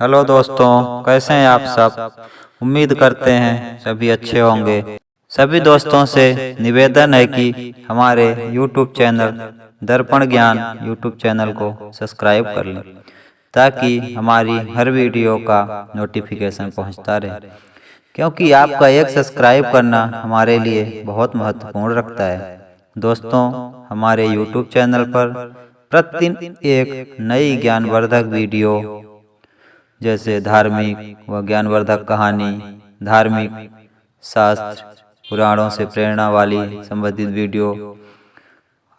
Hello दोस्तों, कैसे हैं आप सब। उम्मीद करते हैं सभी अच्छे होंगे। सभी दोस्तों से निवेदन है कि हमारे YouTube चैनल दर्पण ज्ञान YouTube चैनल को सब्सक्राइब कर लें ताकि हमारी हर वीडियो का नोटिफिकेशन पहुंचता रहे, क्योंकि आपका एक सब्सक्राइब करना हमारे लिए बहुत महत्वपूर्ण रखता है। दोस्तों, हमारे YouTube चैनल पर प्रतिदिन एक नई ज्ञानवर्धक वीडियो जैसे धार्मिक व ज्ञानवर्धक कहानी, धार्मिक शास्त्र, पुराणों से प्रेरणा वाली संबंधित वीडियो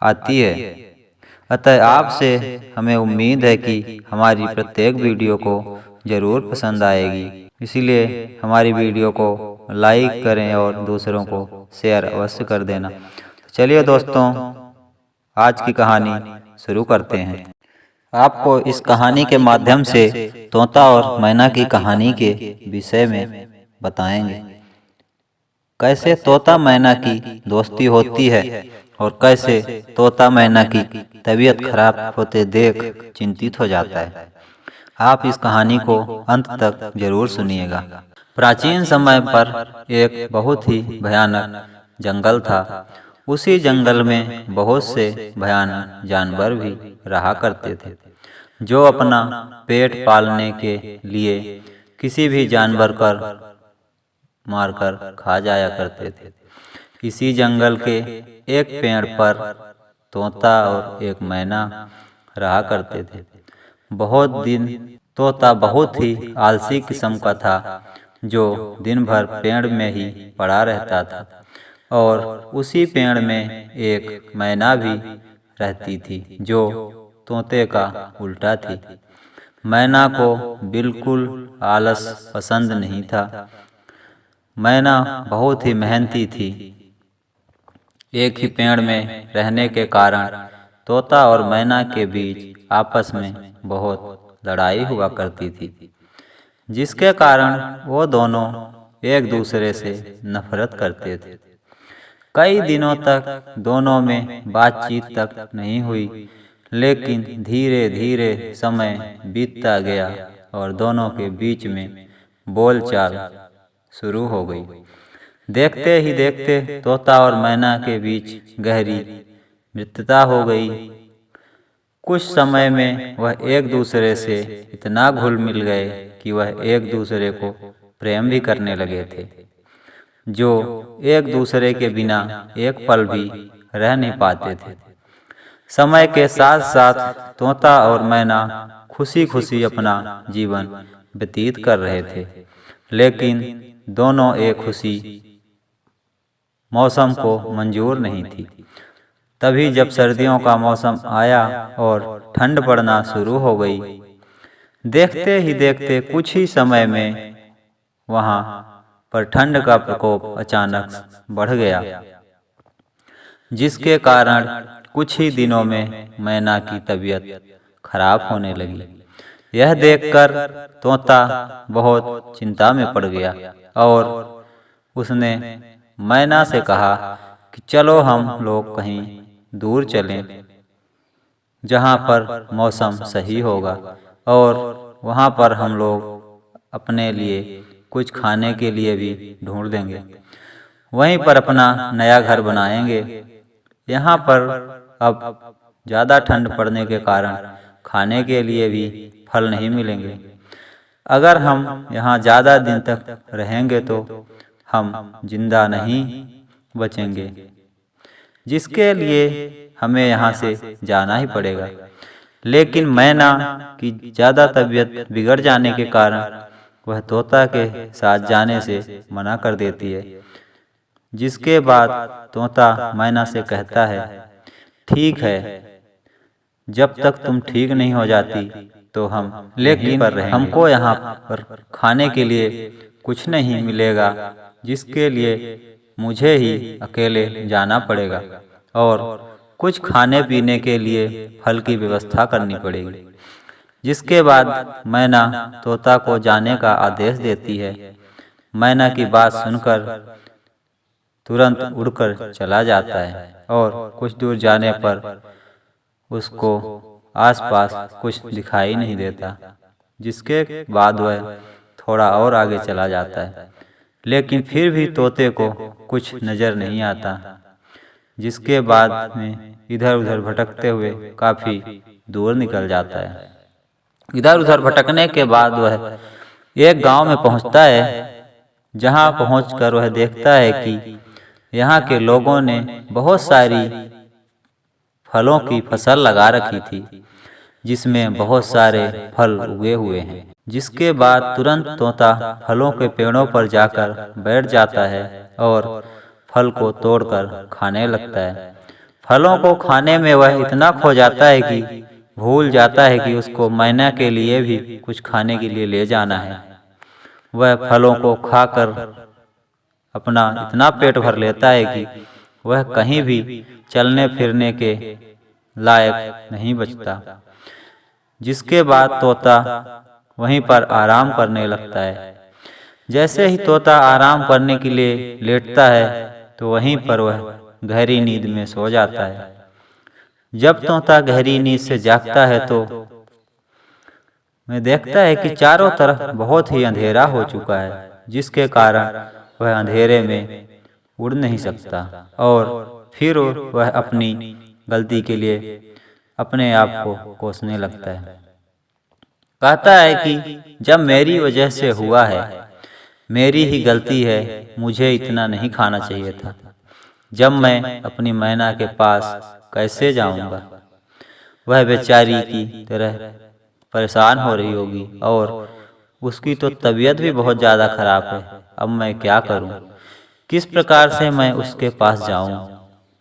आती है। अतः आपसे हमें उम्मीद है कि हमारी प्रत्येक वीडियो को जरूर पसंद आएगी। इसीलिए हमारी वीडियो को लाइक करें और दूसरों को शेयर अवश्य कर देना। चलिए दोस्तों, आज की कहानी शुरू करते हैं। आपको इस कहानी के माध्यम से तोता और मैना की कहानी के विषय में बताएंगे। कैसे तोता मैना की दोस्ती होती है और कैसे तोता मैना की तबीयत खराब होते देख चिंतित हो जाता है। आप इस कहानी को अंत तक जरूर सुनिएगा। प्राचीन समय पर एक बहुत ही भयानक जंगल था। उसी जंगल में बहुत से भयानक जानवर भी रहा करते थे, जो अपना पेट पालने के लिए किसी भी जानवर कर मारकर खा जाया करते थे। इसी जंगल के एक पेड़ पर तोता और एक मैना रहा करते थे। बहुत दिन तोता बहुत ही आलसी किस्म का था, जो दिन भर पेड़ में ही पड़ा रहता था, और उसी पेड़ में एक मैना भी रहती थी, जो तोते का उल्टा थी। मैना को बिल्कुल आलस पसंद नहीं था। मैना बहुत ही मेहनती थी। एक ही पेड़ में रहने के कारण तोता और मैना के बीच आपस में बहुत लड़ाई हुआ करती थी, जिसके कारण वो दोनों एक दूसरे से नफरत करते थे। कई दिनों तक दोनों में बातचीत तक नहीं हुई, लेकिन धीरे धीरे समय बीतता गया और दोनों के बीच में बोलचाल शुरू हो गई। देखते ही देखते तोता और मैना के बीच गहरी मित्रता हो गई। कुछ समय में वह एक दूसरे से इतना घुल मिल गए कि वह एक दूसरे को प्रेम भी करने लगे थे, जो एक दूसरे के बिना एक पल भी रह नहीं पाते थे। समय के साथ साथ तोता और मैना खुशी खुशी अपना जीवन व्यतीत कर रहे थे, लेकिन दोनों एक खुशी मौसम को मंजूर नहीं थी। तभी जब सर्दियों का मौसम आया और ठंड पड़ना शुरू हो गई, देखते ही देखते कुछ ही समय में वहां पर ठंड का प्रकोप अचानक बढ़ गया, जिसके कारण कुछ ही दिनों में मैना की तबीयत खराब होने लगी। यह देखकर तोता बहुत चिंता में पड़ गया और उसने मैना से कहा कि चलो हम लोग कहीं दूर चलें, जहाँ पर मौसम सही होगा, और वहाँ पर हम लोग अपने लिए कुछ खाने के लिए भी ढूंढ देंगे। वहीं पर अपना नया घर बनाएंगे। यहाँ पर अब ज़्यादा ठंड पड़ने के कारण खाने के लिए भी फल नहीं मिलेंगे। अगर हम यहाँ ज़्यादा दिन तक रहेंगे तो हम जिंदा नहीं बचेंगे, जिसके लिए हमें यहाँ से जाना ही पड़ेगा। लेकिन मैना की ज़्यादा तबीयत बिगड़ जाने के कारण वह तोता के साथ जाने से मना कर देती है, जिसके बाद तोता मैना से कहता है, ठीक है, जब तक तुम ठीक नहीं हो जाती तो हम लेकिन पर रहेंगे। हमको यहाँ पर खाने के लिए कुछ नहीं मिलेगा, जिसके लिए मुझे ही अकेले जाना पड़ेगा और कुछ खाने पीने के लिए फल की व्यवस्था करनी पड़ेगी। जिसके बाद मैना तोता को जाने का आदेश देती है। मैना की बात सुनकर तुरंत उड़कर चला जाता है और कुछ दूर जाने पर उसको आसपास कुछ दिखाई नहीं देता, जिसके बाद वह थोड़ा और आगे चला जाता है, लेकिन फिर भी तोते को कुछ नज़र नहीं आता, जिसके बाद में इधर उधर भटकते हुए काफ़ी दूर निकल जाता है। इधर उधर भटकने के बाद वह एक गांव में पहुंचता है, जहां पहुंचकर वह देखता है कि यहाँ के लोगों ने बहुत सारी फलों की फसल लगा रखी थी, जिसमें बहुत सारे फल उगे हुए हैं। जिसके बाद तुरंत तोता फलों के पेड़ों पर जाकर बैठ जाता है और फल को तोड़कर खाने लगता है। फलों को खाने में वह इतना खो जाता है कि भूल जाता है कि उसको मैना के लिए भी कुछ खाने के लिए ले जाना है। वह फलों को खाकर अपना इतना पेट भर लेता है कि वह कहीं भी चलने फिरने के लायक नहीं बचता। जिसके बाद तोता वहीं पर आराम करने लगता है। जैसे ही तोता आराम करने के लिए लेटता है तो वहीं पर वह गहरी नींद में सो जाता है। जब तोता गहरी नींद से जागता है तो मैं देखता है कि चारों तरफ बहुत ही अंधेरा हो चुका है, जिसके कारण वह अंधेरे में उड़ नहीं सकता और फिर वह अपनी गलती के लिए अपने आप को कोसने लगता है। कहता है कि जब मेरी वजह से हुआ है, मेरी ही गलती है, मुझे इतना नहीं खाना चाहिए था। जब मैं अपनी मैना के पास कैसे जाऊंगा? वह बेचारी की तरह परेशान हो रही होगी और उसकी तो तबीयत भी बहुत ज़्यादा खराब है। अब मैं क्या करूं? किस प्रकार से मैं उसके पास जाऊं?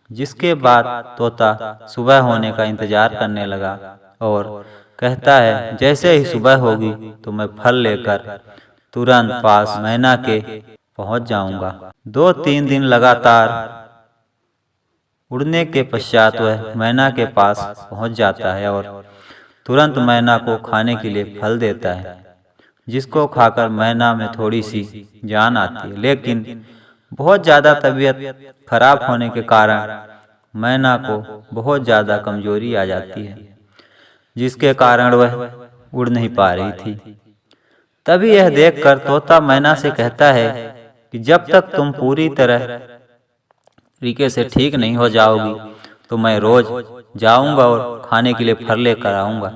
जिसके बाद तोता सुबह होने का इंतज़ार करने लगा और कहता है जैसे ही सुबह होगी तो मैं फल लेकर तुरंत पास मैना के पहुंच जाऊंगा। 2-3 दिन लगातार उड़ने के पश्चात वह मैना के पास पहुंच जाता है और तुरंत मैना को खाने के लिए फल देता है, जिसको खाकर मैना में थोड़ी सी जान आती है। लेकिन बहुत ज़्यादा तबीयत खराब होने के कारण मैना को बहुत ज़्यादा कमजोरी आ जाती है, जिसके कारण वह उड़ नहीं पा रही थी। तभी यह देखकर तोता मैना से कहता है कि जब तक तुम पूरी तरह तरीके से ठीक नहीं हो जाओगी तो मैं रोज जाऊंगा और खाने के लिए फल लेकर आऊंगा।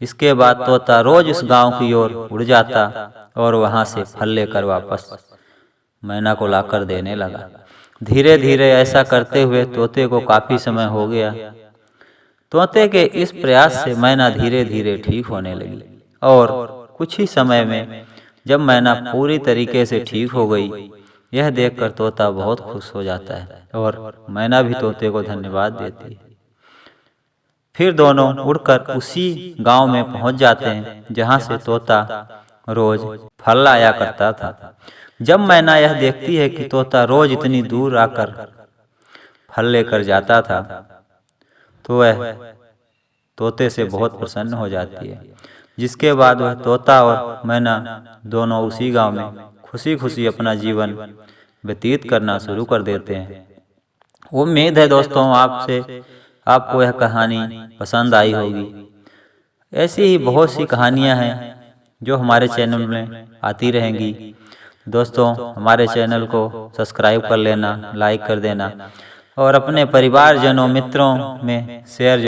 इसके बाद तोता रोज उस गांव की ओर उड़ जाता और वहां से फल लेकर वापस मैना को लाकर देने लगा। धीरे धीरे ऐसा करते हुए तोते को काफी समय हो गया। तोते के इस प्रयास से मैना धीरे धीरे ठीक होने लगी और कुछ ही समय में जब मैना पूरी तरीके से ठीक हो गई, यह देखकर तोता बहुत खुश हो जाता है और मैना भी तोते को धन्यवाद देती है। फिर दोनों उड़कर उसी गांव में पहुंच जाते हैं जहां से तोता रोज फल लाया करता था। जब मैना यह देखती है कि तोता रोज इतनी दूर आकर फल लेकर जाता था तो वह तोते से बहुत प्रसन्न हो जाती है। जिसके बाद वह तोता और मैना दोनों उसी गांव में खुशी खुशी अपना जीवन व्यतीत करना शुरू कर देते हैं। उम्मीद है दोस्तों आपको यह कहानी पसंद आई होगी। ऐसी ही बहुत सी कहानियां हैं जो हमारे चैनल में आती रहेंगी। दोस्तों हमारे चैनल को सब्सक्राइब कर लेना, लाइक कर देना और अपने परिवारजनों मित्रों में शेयर